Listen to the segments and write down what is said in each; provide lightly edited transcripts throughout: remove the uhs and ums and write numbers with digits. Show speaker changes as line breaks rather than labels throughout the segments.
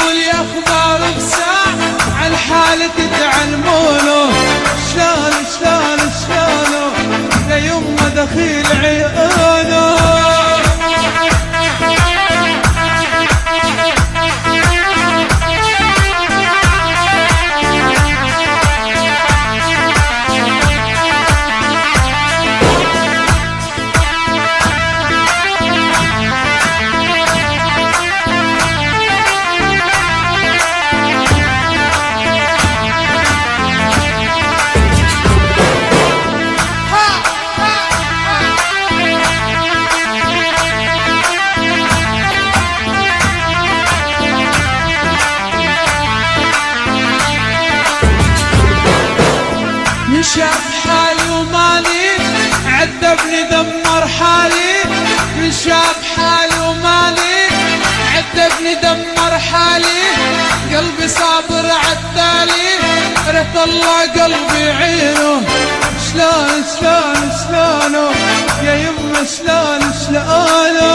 يقول يا اخبار بساعة عن حالك تعلمونه، شلون شلون شلونه ليما دخيل عيونه. شاف حالي ومالي عذبني دمر حالي، من شاف حالي ومالي عذبني دمر حالي، قلبي صابر عالتالي رث الله قلبي عينه. شلون شلون شلونه يا يمه شلون شلونه.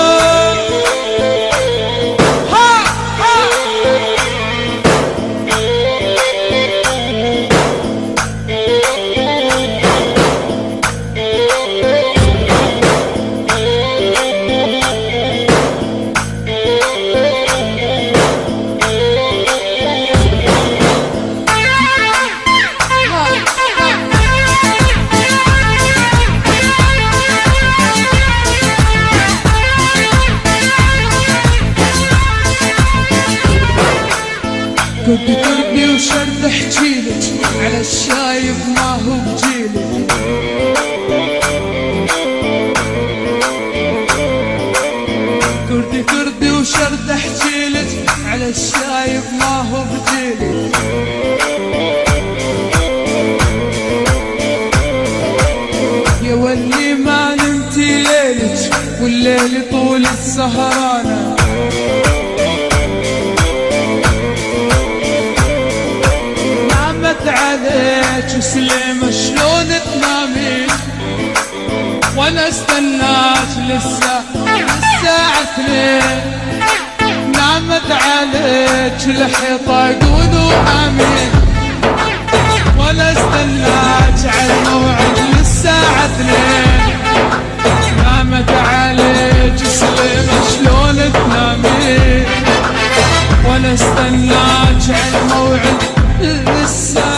كنت تربي وشرد احجيلك على الشايب ما هو بجيلك، كنت تربي وشرد احجيلك على الشايب ما هو بجيلك. يا ولي ما نمتي ليلك والليل طول السهرانة، عليك سليمة شلون تنامين وانا استناك للساعة 2. نامت عليك الحيطة قولوا امين، وانا استناك على الموعد للساعة 2. نامت عليك سليمة شلون تنامين وانا استناك على الموعد للساعة